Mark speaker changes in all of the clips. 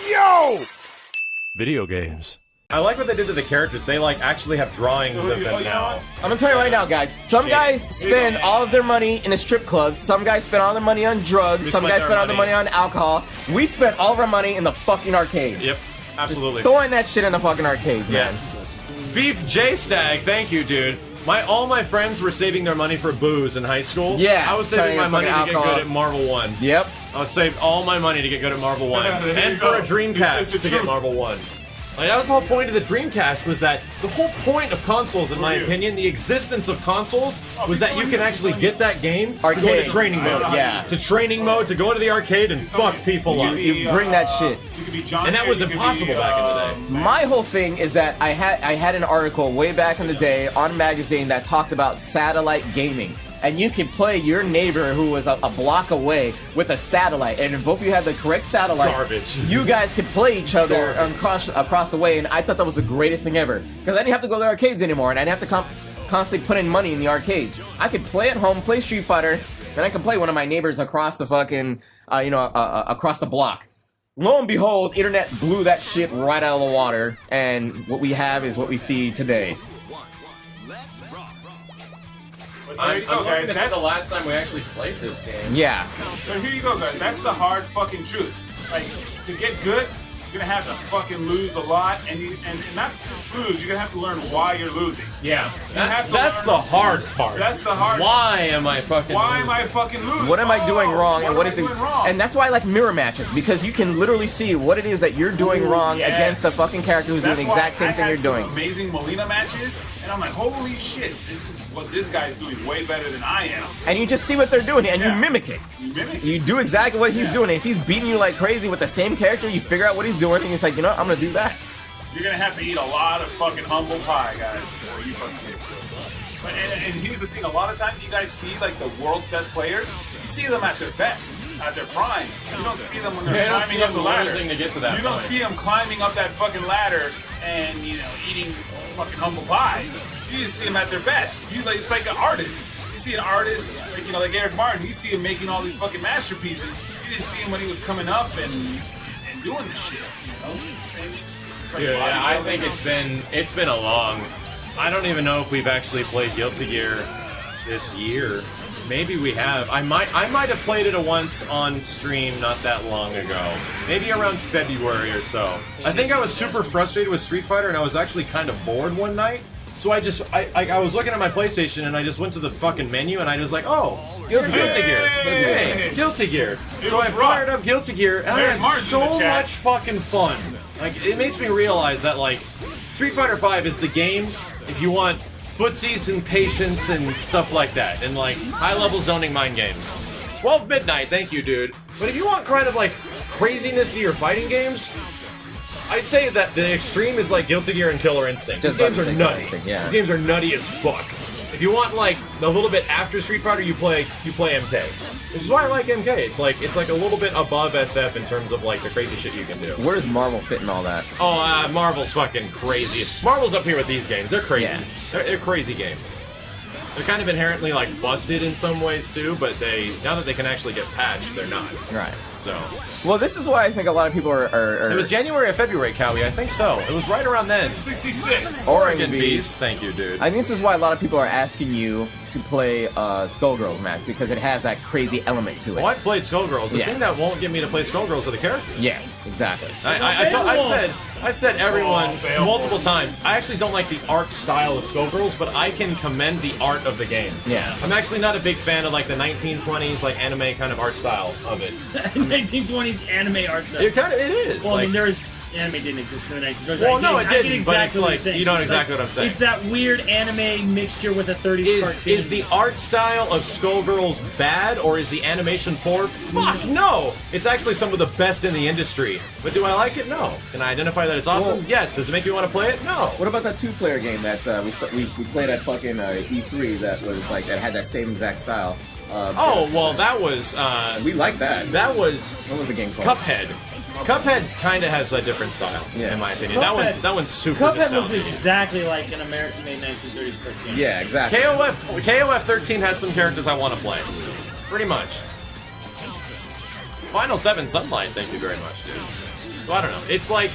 Speaker 1: Yo! Video games.
Speaker 2: I like what they did to the characters. They like actually have drawings of them now.
Speaker 3: I'm gonna tell you right now, guys. Some guys spend all of their money in a strip club. Some guys spend all their money on drugs. Some guys spend all their money on alcohol. We spent all of our money in the fucking arcades.
Speaker 2: Yep, absolutely.
Speaker 3: Just throwing that shit in the fucking arcades, man.
Speaker 2: Beef J Stag, thank you, dude. All my friends were saving their money for booze in high school.
Speaker 3: Yeah.
Speaker 2: I was saving my money to get good at Marvel 1.
Speaker 3: Yep.
Speaker 2: I saved all my money to get good at Marvel 1. And for a Dreamcast to get Marvel 1. Like, that was the whole point of the Dreamcast, was that the whole point of consoles, in my opinion, the existence of consoles, was that you can actually get that game to go into training mode.
Speaker 3: Yeah.
Speaker 2: To training mode, to go into the arcade and fuck people up.
Speaker 3: You bring that shit.
Speaker 2: And that was impossible back in the day.
Speaker 3: My whole thing is that I had an article way back in the day on a magazine that talked about satellite gaming. And you can play your neighbor who was a block away with a satellite. And if both of you had the correct satellite, you guys could play each other across the way. And I thought that was the greatest thing ever. Because I didn't have to go to the arcades anymore. And I didn't have to constantly put in money in the arcades. I could play at home, play Street Fighter, and I could play one of my neighbors across the fucking, across the block. Lo and behold, internet blew that shit right out of the water. And what we have is what we see today.
Speaker 2: I'm hoping this is the last time we actually played this game.
Speaker 3: Yeah.
Speaker 4: So here you go, guys. That's the hard fucking truth. Like, to get good, you're gonna have to fucking lose a lot, and not just lose. You're gonna have to learn why you're losing.
Speaker 2: Yeah. That's the hard part.
Speaker 4: That's the hard.
Speaker 2: Why am I fucking?
Speaker 4: Why am I fucking losing?
Speaker 3: What am I doing wrong, and what is it?
Speaker 4: Wrong?
Speaker 3: And that's why I like mirror matches, because you can literally see what it is that you're doing wrong against the fucking character who's doing the exact same thing you're doing.
Speaker 4: Amazing Molina matches, and I'm like, holy shit, this is what this guy's doing way better than I am.
Speaker 3: And you just see what they're doing, and you mimic it. You do exactly what he's doing. And if he's beating you like crazy with the same character, you figure out what he's doing, and he's like, you know what, I'm gonna do that.
Speaker 4: You're gonna have to eat a lot of fucking humble pie, guys, before you fucking get good. And here's the thing, a lot of times you guys see like the world's best players, you see them at their best, at their prime. You don't see them when they're climbing up the ladder.
Speaker 2: To get to that
Speaker 4: you don't see them climbing up that fucking ladder and, you know, eating fucking humble pie. You just see them at their best. It's like an artist. You see an artist, like, you know, like Eric Martin, you see him making all these fucking masterpieces. You didn't see him when he was coming up and doing this shit, you know?
Speaker 2: Yeah, I think it's been a long. I don't even know if we've actually played Guilty Gear this year. Maybe we have. I might have played it once on stream not that long ago. Maybe around February or so. I think I was super frustrated with Street Fighter, and I was actually kind of bored one night. So I was looking at my PlayStation, and I just went to the fucking menu, and I was like, oh, Guilty Gear. Hey, Guilty Gear. So I fired up Guilty Gear, and I had so much fucking fun. Like, it makes me realize that, like, Street Fighter V is the game if you want footsies and patience and stuff like that, and, like, high-level zoning mind games. 12 midnight, thank you, dude. But if you want kind of, like, craziness to your fighting games, I'd say that the extreme is like Guilty Gear and Killer Instinct. These games are nutty. These games are nutty as fuck. If you want like a little bit after Street Fighter, you play MK. Which is why I like MK. It's like a little bit above SF in terms of like the crazy shit you can do.
Speaker 3: Where does Marvel fit in all that?
Speaker 2: Oh, Marvel's fucking crazy. Marvel's up here with these games. They're crazy. Yeah. They're crazy games. They're kind of inherently like busted in some ways too, but now that they can actually get patched, they're not.
Speaker 3: Right.
Speaker 2: So.
Speaker 3: Well, this is why I think a lot of people are...
Speaker 2: It was January or February, Cowie. I think so. It was right around then.
Speaker 4: 66.
Speaker 2: Oregon Beast. Thank you, dude.
Speaker 3: I think this is why a lot of people are asking you to play Skullgirls, Max, because it has that crazy element to it.
Speaker 2: Well, I played Skullgirls. The thing that won't get me to play Skullgirls are the characters.
Speaker 3: Yeah, exactly.
Speaker 2: I've said everyone multiple times, I actually don't like the art style of Skullgirls, but I can commend the art of the game.
Speaker 3: Yeah.
Speaker 2: I'm actually not a big fan of like the 1920s like anime kind of art style of it.
Speaker 5: 1920s anime art style.
Speaker 2: It is.
Speaker 5: Well, I mean, anime didn't exist in the 1920s.
Speaker 2: Well, no, it didn't, but it's like, you know exactly what I'm saying.
Speaker 5: It's that weird anime mixture with a 30s cartoon.
Speaker 2: Is the art style of Skullgirls bad, or is the animation poor? Fuck, no! It's actually some of the best in the industry. But do I like it? No. Can I identify that it's awesome? Well, yes. Does it make me want to play it? No.
Speaker 3: What about that two-player game that we played at fucking E3 that was like, that had that same exact style?
Speaker 2: That was...
Speaker 3: we like that.
Speaker 2: That was...
Speaker 3: What was the game called?
Speaker 2: Cuphead. Cuphead kind of has a different style, in my opinion. That one's super
Speaker 5: Cuphead looks exactly like an American-made 1930s cartoon.
Speaker 3: Yeah, exactly.
Speaker 2: KOF 13 has some characters I want to play. Pretty much. Final 7 Sunlight, thank you very much, dude. So I don't know. It's like,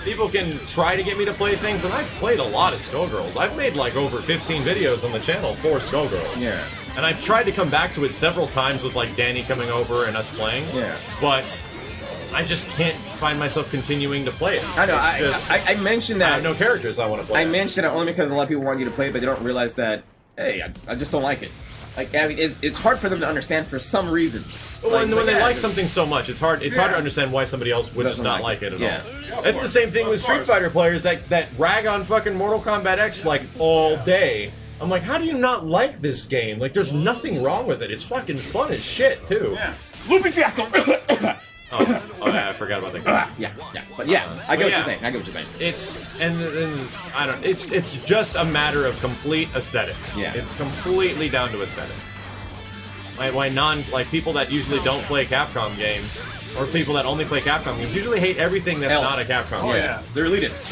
Speaker 2: people can try to get me to play things, and I've played a lot of Skullgirls. I've made like over 15 videos on the channel for Skullgirls.
Speaker 3: Yeah.
Speaker 2: And I've tried to come back to it several times with like Danny coming over and us playing.
Speaker 3: Yeah.
Speaker 2: But I just can't find myself continuing to play it.
Speaker 3: I know.
Speaker 2: It's just-
Speaker 3: I mentioned
Speaker 2: I
Speaker 3: that.
Speaker 2: have no characters I want to play.
Speaker 3: I mentioned it only because a lot of people want you to play it, but they don't realize that, hey, I just don't like it. Like, I mean, it's hard for them to understand for some reason.
Speaker 2: When they
Speaker 3: yeah,
Speaker 2: like something so much, it's hard to understand why somebody else would just
Speaker 3: Doesn't
Speaker 2: not
Speaker 3: like
Speaker 2: like
Speaker 3: it.
Speaker 2: it
Speaker 3: Yeah.
Speaker 2: at all. It's the same thing with Street Fighter players that rag on fucking Mortal Kombat X like all day. I'm like, how do you not like this game? Like, there's nothing wrong with it. It's fucking fun as shit, too.
Speaker 4: Yeah.
Speaker 3: Loopy Fiasco!
Speaker 2: Oh, yeah, I forgot about that.
Speaker 3: yeah. But yeah, I get what you're saying. I get what you're saying.
Speaker 2: It's and I don't. It's just a matter of complete aesthetics.
Speaker 3: Yeah.
Speaker 2: It's completely down to aesthetics. Like people that usually don't play Capcom games, or people that only play Capcom games, usually hate everything that's not a Capcom game.
Speaker 4: yeah.
Speaker 3: They're elitist.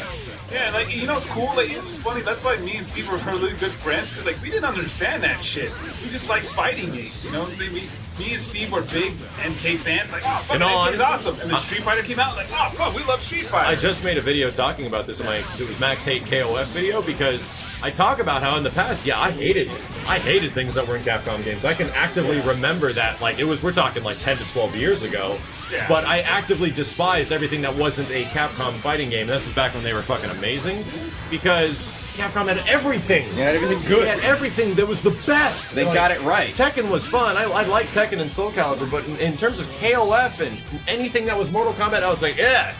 Speaker 4: Yeah, like, you know what's cool? Like, it's funny, that's why me and Steve were really good friends, because, like, we didn't understand that shit. We just like fighting games, you know what I'm saying? Me and Steve were big MK fans, like, oh, fuck, MK is awesome. And then Street Fighter came out, like, oh, fuck, we love Street Fighter.
Speaker 2: I just made a video talking about this in it was Max Hate KOF video, because I talk about how in the past, I hated things that were in Capcom games. I can actively remember that, like, we're talking like 10 to 12 years ago.
Speaker 4: Yeah.
Speaker 2: But I actively despised everything that wasn't a Capcom fighting game. This is back when they were fucking amazing, because Capcom had everything.
Speaker 3: They had everything good.
Speaker 2: They had everything that was the best.
Speaker 3: They got it right.
Speaker 2: Tekken was fun. I like Tekken and Soul Calibur, but in terms of KOF and anything that was Mortal Kombat, I was like,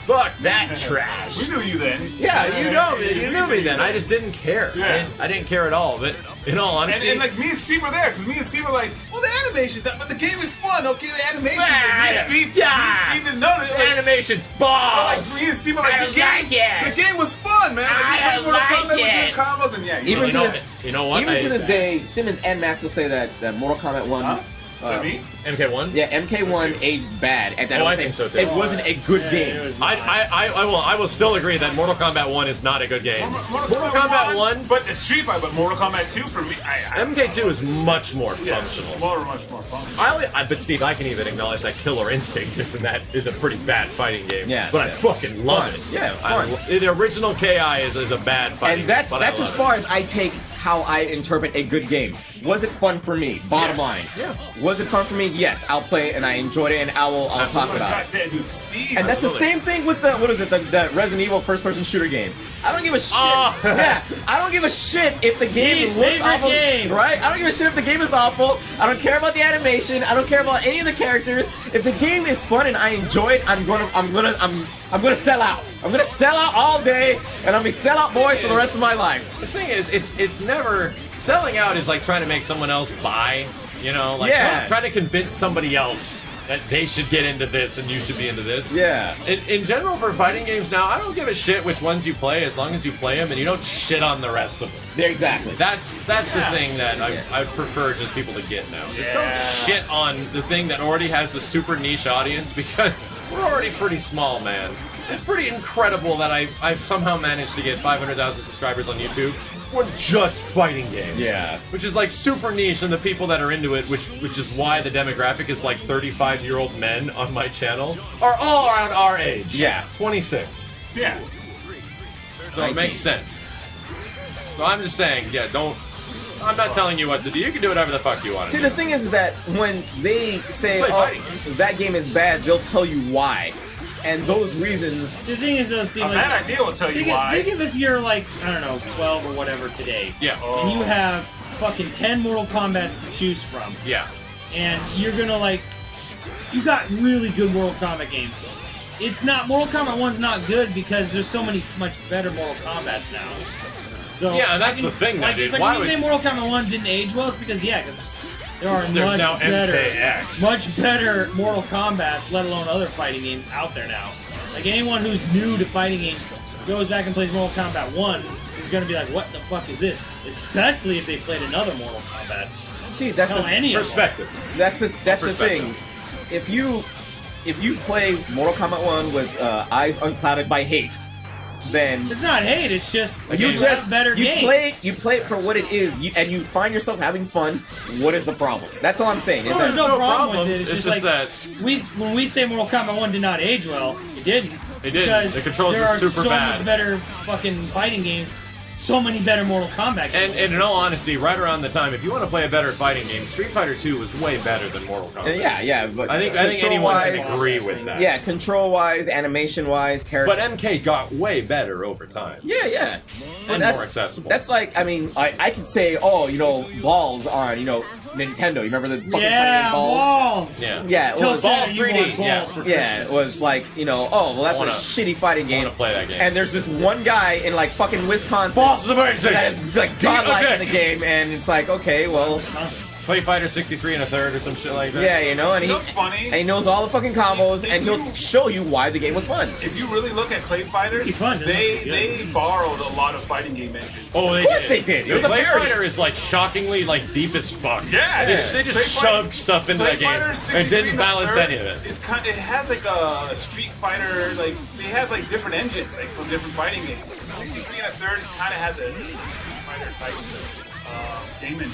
Speaker 2: fuck that trash.
Speaker 4: We knew you then.
Speaker 2: Yeah, you knew me then. I just didn't care.
Speaker 4: Yeah.
Speaker 2: I didn't care at all. But in all honesty,
Speaker 4: And like, me and Steve were there, because me and Steve were like, well, the animation, but the game is fun, okay, the animation. Like, me and Steve didn't know that. Like,
Speaker 2: animation's
Speaker 4: like,
Speaker 2: balls.
Speaker 4: me and Steve were like,
Speaker 2: I
Speaker 4: the game was fun, man. Like,
Speaker 2: I
Speaker 4: we played Mortal
Speaker 2: like
Speaker 4: Kombat, we were
Speaker 2: it.
Speaker 4: doing combos, and yeah,
Speaker 3: Even to this,
Speaker 2: You know what?
Speaker 3: even to this day, Simmons and Max will say that Mortal Kombat 1.
Speaker 4: Huh? Is that me?
Speaker 2: MK1.
Speaker 3: Yeah, MK1 aged bad, and that
Speaker 2: Oh,
Speaker 3: I'm
Speaker 2: I
Speaker 3: saying
Speaker 2: think so, too.
Speaker 3: It wasn't a good
Speaker 5: Yeah,
Speaker 3: game.
Speaker 5: it was not.
Speaker 2: I will still agree that Mortal Kombat 1 is not a good game.
Speaker 4: Mortal
Speaker 2: Kombat 1,
Speaker 4: but it's Street Fighter, but Mortal Kombat 2 for me,
Speaker 2: MK2 is much more functional.
Speaker 4: much more functional.
Speaker 2: But Steve, I can even acknowledge that Killer Instinct is a pretty bad fighting game.
Speaker 3: Yeah,
Speaker 2: but I fucking love
Speaker 3: fun.
Speaker 2: it.
Speaker 3: Yeah, it's fun.
Speaker 2: The original KI is a bad fighting
Speaker 3: And that's
Speaker 2: game, but I
Speaker 3: as
Speaker 2: love it.
Speaker 3: far as I take how I interpret a good game. Was it fun for me? Bottom line.
Speaker 2: Yeah.
Speaker 3: Was it fun for me? Yes, I'll play it and I enjoyed it and I'll talk about it.
Speaker 4: God, dude, Steve.
Speaker 3: And that's the
Speaker 2: Absolutely.
Speaker 3: same thing with the Resident Evil first-person shooter game. I don't give a shit.
Speaker 2: Oh.
Speaker 3: Yeah, I don't give a shit if the game
Speaker 5: Steve's
Speaker 3: looks
Speaker 5: favorite
Speaker 3: awful.
Speaker 5: game.
Speaker 3: Right? I don't give a shit if the game is awful. I don't care about the animation. I don't care about any of the characters. If the game is fun and I enjoy it, I'm gonna sell out. I'm gonna sell out all day, and I'm gonna sell out boys for the rest of my life.
Speaker 2: The thing is, it's never selling out is like trying to make someone else buy. You know, like
Speaker 3: Yeah.
Speaker 2: trying to convince somebody else that they should get into this and you should be into this.
Speaker 3: Yeah.
Speaker 2: In general, for fighting games now, I don't give a shit which ones you play as long as you play them and you don't shit on the rest of them.
Speaker 3: Yeah, exactly.
Speaker 2: That's the thing that I prefer just people to get now. Just don't shit on the thing that already has a super niche audience, because we're already pretty small, man. It's pretty incredible that I've somehow managed to get 500,000 subscribers on YouTube for just fighting games.
Speaker 3: Yeah.
Speaker 2: Which is like super niche, and the people that are into it, which is why the demographic is like 35-year-old men on my channel, are all around our age.
Speaker 3: Yeah.
Speaker 2: 26.
Speaker 4: Yeah.
Speaker 2: So it makes sense. So I'm just saying, I'm not telling you what to do. You can do whatever the fuck you want to
Speaker 3: See,
Speaker 2: do.
Speaker 3: the thing is that when they say,
Speaker 2: Let's play
Speaker 3: "Oh,
Speaker 2: fighting."
Speaker 3: that game is bad," they'll tell you why, and those reasons.
Speaker 5: The thing is, though, Steve,
Speaker 4: A bad idea will tell you why.
Speaker 5: Think of if you're like, I don't know, 12 or whatever today.
Speaker 2: Yeah.
Speaker 5: And you have fucking 10 Mortal Kombats to choose from.
Speaker 2: Yeah.
Speaker 5: And you're gonna like, you got really good Mortal Kombat games. It's not, Mortal Kombat 1's not good because there's so many much better Mortal Kombats now. So
Speaker 2: Yeah, and that's the thing, though,
Speaker 5: like,
Speaker 2: dude.
Speaker 5: It's like
Speaker 2: Why
Speaker 5: when you
Speaker 2: would
Speaker 5: say Mortal Kombat 1 didn't age well, it's because, because there are
Speaker 2: There's
Speaker 5: much
Speaker 2: now
Speaker 5: better,
Speaker 2: MKX.
Speaker 5: much better Mortal Kombats, let alone other fighting games out there now. Like, anyone who's new to fighting games goes back and plays Mortal Kombat 1 is going to be like, what the fuck is this? Especially if they played another Mortal Kombat.
Speaker 3: See, that's
Speaker 5: Hell,
Speaker 3: the
Speaker 5: any of them.
Speaker 2: Perspective.
Speaker 3: that's the thing. If you play Mortal Kombat 1 with eyes unclouded by hate, then
Speaker 5: It's not hate. It's just
Speaker 3: you
Speaker 5: have
Speaker 3: just
Speaker 5: better
Speaker 3: you
Speaker 5: games.
Speaker 3: play it for what it is, and you find yourself having fun. What is the problem? That's all I'm saying. Is
Speaker 5: No,
Speaker 3: that
Speaker 5: there's no problem
Speaker 2: problem.
Speaker 5: with it. It's,
Speaker 2: It's
Speaker 5: just
Speaker 2: just
Speaker 5: like
Speaker 2: that-
Speaker 5: when we say Mortal Kombat 1 did not age well, it didn't.
Speaker 2: It didn't.
Speaker 5: Because
Speaker 2: The controls
Speaker 5: there
Speaker 2: were
Speaker 5: are
Speaker 2: super
Speaker 5: so
Speaker 2: bad.
Speaker 5: much better fucking fighting games. So many better Mortal Kombat games.
Speaker 2: And in all honesty, right around the time, if you want to play a better fighting game, Street Fighter 2 was way better than Mortal Kombat.
Speaker 3: yeah. But
Speaker 2: I think anyone can
Speaker 3: control-wise-
Speaker 2: agree with that.
Speaker 3: Yeah, control-wise, animation-wise, character.
Speaker 2: But MK got way better over time.
Speaker 3: Yeah.
Speaker 2: And
Speaker 3: that's
Speaker 2: more accessible.
Speaker 3: That's like, I mean, I could say, oh, balls on, Nintendo. You remember the fucking
Speaker 5: yeah,
Speaker 3: fighting balls?
Speaker 5: balls.
Speaker 2: Yeah.
Speaker 3: Yeah, it
Speaker 5: Tilt
Speaker 3: was
Speaker 5: Center,
Speaker 2: Balls
Speaker 5: you
Speaker 2: 3D,
Speaker 5: want balls
Speaker 2: yeah.
Speaker 5: for
Speaker 3: Yeah, it
Speaker 5: Christmas.
Speaker 3: was like, well, that's
Speaker 2: wanna-
Speaker 3: a shitty fighting
Speaker 2: I
Speaker 3: game.
Speaker 2: want to play that game.
Speaker 3: And there's this one guy in like fucking Wisconsin
Speaker 2: Balls is amazing!
Speaker 3: that is like godlike
Speaker 2: Okay.
Speaker 3: in the game, and it's like, okay, well,
Speaker 2: Play Fighter 63 and a third or some shit like that.
Speaker 3: yeah, and
Speaker 4: You know what's funny?
Speaker 3: he knows all the fucking combos, and he'll show you why the game was fun.
Speaker 4: If you really look at Clay Fighters,
Speaker 5: Pretty fun, isn't it?
Speaker 4: they borrowed a lot of fighting game engines.
Speaker 2: Oh,
Speaker 3: Of course they did. It was a
Speaker 2: Play
Speaker 3: parody.
Speaker 2: Fighter is like shockingly like deep as fuck.
Speaker 4: Yeah,
Speaker 2: They
Speaker 4: Clay
Speaker 2: just
Speaker 4: Fighter-
Speaker 2: shoved stuff into
Speaker 4: Clay
Speaker 2: that game
Speaker 4: Fighter
Speaker 2: and
Speaker 4: 63
Speaker 2: didn't
Speaker 4: and
Speaker 2: balance
Speaker 4: third
Speaker 2: any of it.
Speaker 4: It has like a Street Fighter, like they have like different engines, like from different fighting games. 63 and a third kind of has a Street Fighter type game engine.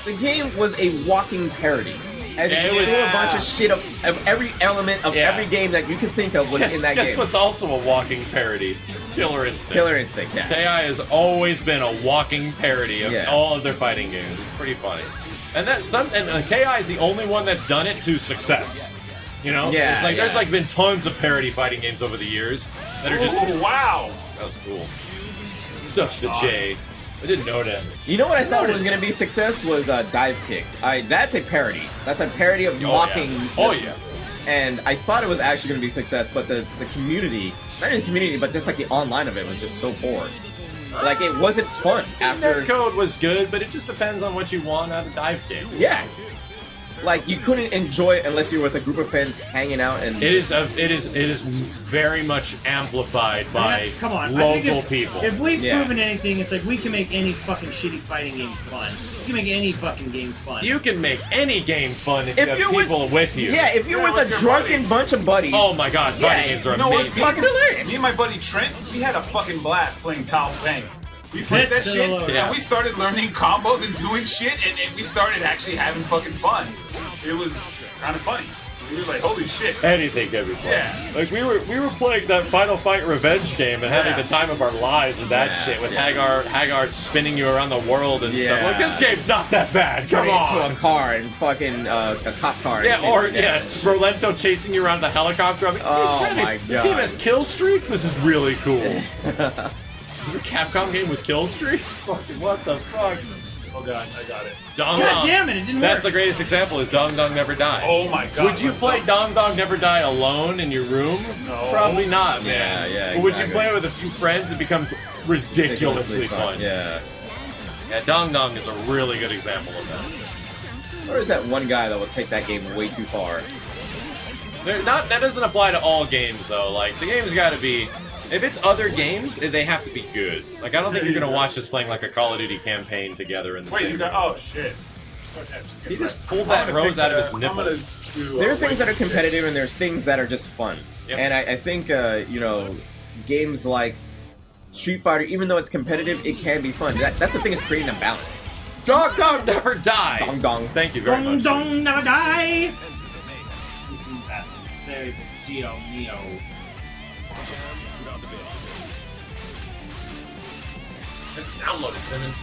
Speaker 3: The game was a walking parody. As
Speaker 2: Yeah,
Speaker 3: it
Speaker 2: it was-
Speaker 3: threw a bunch of shit of every element of
Speaker 2: Yeah.
Speaker 3: every game that you can think of was in that
Speaker 2: Guess
Speaker 3: game.
Speaker 2: what's also a walking parody? Killer Instinct.
Speaker 3: Killer Instinct, yeah.
Speaker 2: KI has always been a walking parody of
Speaker 3: Yeah.
Speaker 2: all of their fighting games. It's pretty funny. And KI is the only one that's done it to success.
Speaker 3: Yeah,
Speaker 2: It's like there's
Speaker 3: yeah.
Speaker 2: like been tons of parody fighting games over the years that are just
Speaker 4: Oh, wow!
Speaker 2: that was cool. Such the J. I didn't know that.
Speaker 3: You know what I thought was going to be success was Dive Kick. That's a parody. That's a parody of walking.
Speaker 2: Oh yeah.
Speaker 3: And I thought it was actually going to be success, but the community, not even the community, but just like the online of it was just so poor. Like it wasn't fun after.
Speaker 2: Netcode was good, but it just depends on what you want out of Dive Kick.
Speaker 3: Yeah. Like you couldn't enjoy it unless you were with a group of friends hanging out and.
Speaker 2: It is very much amplified by
Speaker 5: Come on, I think
Speaker 2: local people.
Speaker 5: If we've
Speaker 3: Yeah.
Speaker 5: proven anything, it's like we can make any fucking shitty fighting game fun. We can make any fucking game fun.
Speaker 2: You can make any game fun if,
Speaker 3: If
Speaker 2: you
Speaker 3: you're
Speaker 2: have
Speaker 3: with-
Speaker 2: people with you.
Speaker 3: Yeah, if you're
Speaker 4: Yeah,
Speaker 3: with
Speaker 4: with
Speaker 3: a
Speaker 4: your
Speaker 3: drunken
Speaker 4: buddies.
Speaker 3: bunch of buddies.
Speaker 2: Oh my god,
Speaker 3: Yeah,
Speaker 2: fighting games are
Speaker 4: you know what?
Speaker 3: It's
Speaker 2: amazing.
Speaker 3: fucking hilarious.
Speaker 4: Me and my buddy Trent, we had a fucking blast playing Tao Bang. We played that
Speaker 5: Hits to the
Speaker 4: shit,
Speaker 5: lower.
Speaker 2: Yeah.
Speaker 4: and we started learning combos and doing shit, and we started actually having fucking fun. It was kind of funny. We were like, holy shit.
Speaker 2: Anything can be fun.
Speaker 4: Yeah.
Speaker 2: Like we were playing that Final Fight Revenge game and having
Speaker 4: Yeah.
Speaker 2: the time of our lives with that
Speaker 3: Yeah,
Speaker 2: shit with
Speaker 3: yeah.
Speaker 2: Hagar spinning you around the world and stuff.
Speaker 3: Yeah.
Speaker 2: Like this game's not that bad. Come
Speaker 3: Turning into
Speaker 2: on.
Speaker 3: a car and fucking a cop car.
Speaker 2: Yeah,
Speaker 3: and
Speaker 2: or
Speaker 3: shit.
Speaker 2: Rolento chasing you around the helicopter. I mean,
Speaker 3: Oh my
Speaker 2: this game
Speaker 3: God.
Speaker 2: has kill streaks. This is really cool. Is it a Capcom game with kill streaks? Fucking what the fuck?
Speaker 4: Oh god, I got it.
Speaker 2: Dong
Speaker 5: God
Speaker 2: Dong.
Speaker 5: damn it, it didn't
Speaker 2: That's
Speaker 5: work.
Speaker 2: the greatest example. Is Dong Dong Never Die.
Speaker 4: Oh my god.
Speaker 2: Would you play Dong Dong Never Die alone in your room?
Speaker 4: No.
Speaker 2: Probably not, man.
Speaker 3: Yeah,
Speaker 2: But would you
Speaker 3: exactly.
Speaker 2: play it with a few friends? It becomes ridiculously fun.
Speaker 3: Yeah.
Speaker 2: Yeah, Dong Dong is a really good example of that.
Speaker 3: Or is that one guy that will take that game way too far?
Speaker 2: That doesn't apply to all games though. Like the game's got to be. If it's other games, they have to be good. Like I don't think you're gonna watch us playing like a Call of Duty campaign together in the
Speaker 4: Wait,
Speaker 2: same
Speaker 4: you
Speaker 2: room.
Speaker 4: got. Oh shit. Okay,
Speaker 2: He just
Speaker 4: right.
Speaker 2: pulled
Speaker 4: I'm
Speaker 2: that
Speaker 4: gonna
Speaker 2: rose
Speaker 4: pick
Speaker 2: out of his
Speaker 4: I'm
Speaker 2: nipple.
Speaker 4: gonna do,
Speaker 3: There are things that are
Speaker 4: wait,
Speaker 3: competitive and there's things that are just fun.
Speaker 2: Yep.
Speaker 3: And I think, games like Street Fighter, even though it's competitive, it can be fun. That's the thing, is creating a balance.
Speaker 2: Dong Dong Never Die.
Speaker 3: Dong dong.
Speaker 2: Thank you very
Speaker 5: Dong
Speaker 2: much.
Speaker 5: dong never die. Very Geo Neo.
Speaker 2: Download it, Simmons.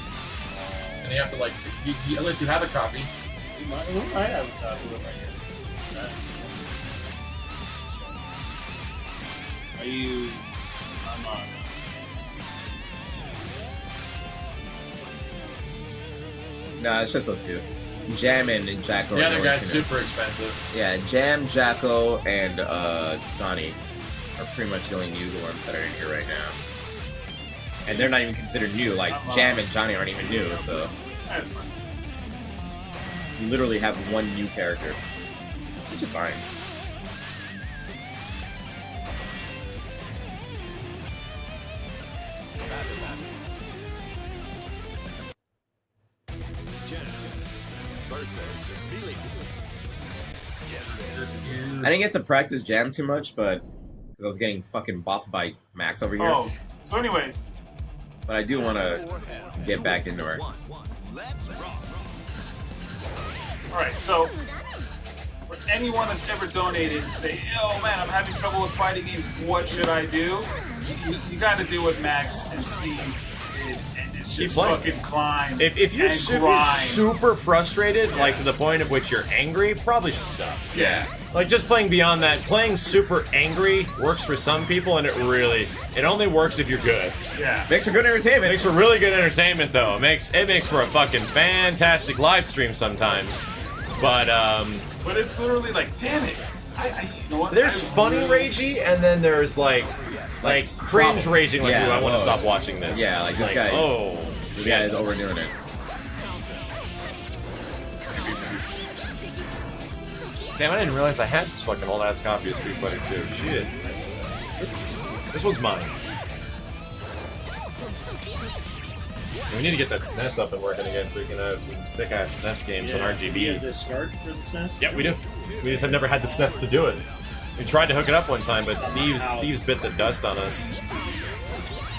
Speaker 2: And you have to like, unless you have a copy.
Speaker 5: I have a copy right here. Are you? I'm on.
Speaker 3: Nah, it's just those two. Jam and Jacko.
Speaker 2: The
Speaker 3: are
Speaker 2: other
Speaker 3: only
Speaker 2: guy's
Speaker 3: two now.
Speaker 2: super expensive.
Speaker 3: Yeah, Jam, Jacko, and Johnny are pretty much the only new ones that are in here right now. And they're not even considered new. Like Jam and Johnny aren't even new, so
Speaker 4: That's fine.
Speaker 3: you literally have one new character, which is fine. I didn't get to practice Jam too much, but because I was getting fucking bopped by Max over here.
Speaker 4: Oh, So, anyways,
Speaker 3: But I do want to get back into her.
Speaker 4: all right. So, for anyone that's ever donated and say, "Yo, man, I'm having trouble with fighting games. What should I do?" You got to do what Max and Steve did, and it's just
Speaker 2: playing.
Speaker 4: fucking climb.
Speaker 2: If you're
Speaker 4: and
Speaker 2: super,
Speaker 4: grind.
Speaker 2: super frustrated, like to the point of which you're angry, probably should stop.
Speaker 4: Yeah.
Speaker 2: Like just playing beyond that, playing super angry works for some people, and it only works if you're good.
Speaker 4: Yeah.
Speaker 3: Makes for good entertainment.
Speaker 2: Makes for really good entertainment, though. It makes for a fucking fantastic live stream sometimes. But
Speaker 4: But it's literally like, damn it. You know what?
Speaker 2: there's
Speaker 4: I
Speaker 2: funny
Speaker 4: really-
Speaker 2: ragey, and then there's like cringe raging, like,
Speaker 3: Yeah,
Speaker 2: ooh, I want to
Speaker 3: whoa.
Speaker 2: stop watching this.
Speaker 3: Yeah, like this guy is-
Speaker 2: Oh,
Speaker 3: This guy is overdoing it.
Speaker 2: damn! I didn't realize I had this fucking old ass copy of Street Fighter 2. Shit. This one's mine. We need to get that SNES up and working again so we can have some sick ass SNES games on
Speaker 5: Do you
Speaker 2: RGB.
Speaker 5: have the SCART for the SNES?
Speaker 2: Yeah, we do. We just have never had the SNES to do it. We tried to hook it up one time, but Steve's bit the dust on us.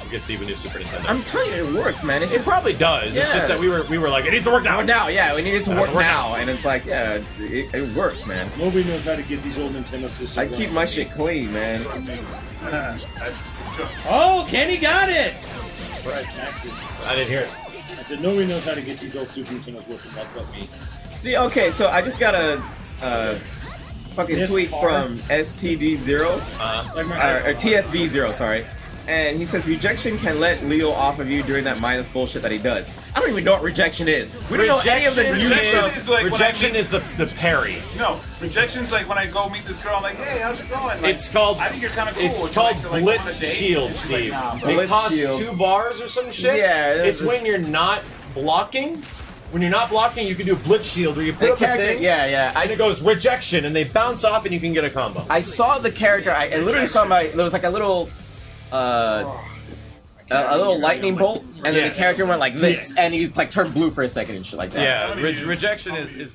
Speaker 2: We'll get Steve a new Super Nintendo.
Speaker 3: I'm telling you, it works, man. It's
Speaker 2: It
Speaker 3: just
Speaker 2: probably does. It's
Speaker 3: Yeah.
Speaker 2: just that we were like, it needs to work now.
Speaker 3: work now. Yeah, we need it to
Speaker 2: Has
Speaker 3: work
Speaker 2: to work
Speaker 3: now, and it's like, yeah, it works, man.
Speaker 5: Nobody knows how to get these old Nintendo systems.
Speaker 3: I keep my shit clean, man.
Speaker 5: Oh, Kenny got it! Surprise, Max did.
Speaker 2: I didn't hear it.
Speaker 5: I said nobody knows how to get these old Super Nintendos working but me.
Speaker 3: See, okay, so I just got a fucking
Speaker 5: This
Speaker 3: tweet
Speaker 5: far?
Speaker 3: from STD0
Speaker 5: Like my,
Speaker 3: or TSD0, sorry. And he says rejection can let Leo off of you during that mindless bullshit that he does. I don't even know what rejection is. We don't know any of the new
Speaker 4: Rejection
Speaker 3: stuff.
Speaker 4: is like when I
Speaker 2: Rejection
Speaker 4: meet-
Speaker 2: is the parry.
Speaker 4: No, rejection's like when I go meet this girl, I'm like, hey, how's it going? Like,
Speaker 2: It's called.
Speaker 4: I think you're kind of cool.
Speaker 2: It's
Speaker 4: Would you
Speaker 2: called
Speaker 4: like to, like,
Speaker 2: Blitz
Speaker 4: go on a date?
Speaker 2: Shield,
Speaker 4: She's like,
Speaker 2: Steve.
Speaker 4: nah,
Speaker 2: It
Speaker 3: Blitz
Speaker 2: costs
Speaker 3: Shield.
Speaker 2: 2 bars or some shit.
Speaker 3: Yeah,
Speaker 2: it's
Speaker 3: it's-
Speaker 2: when you're not blocking. When you're not blocking, you can do a Blitz Shield where you put
Speaker 3: The
Speaker 2: up a
Speaker 3: character,
Speaker 2: thing.
Speaker 3: yeah.
Speaker 2: And it goes rejection, and they bounce off, and you can get a combo.
Speaker 3: I saw the character. I literally saw there was like a little, a little lightning bolt, and then
Speaker 2: Yes.
Speaker 3: the character went like this,
Speaker 2: Yes.
Speaker 3: and he like turned blue for a second and shit like that.
Speaker 2: Yeah, rejection is Blitz.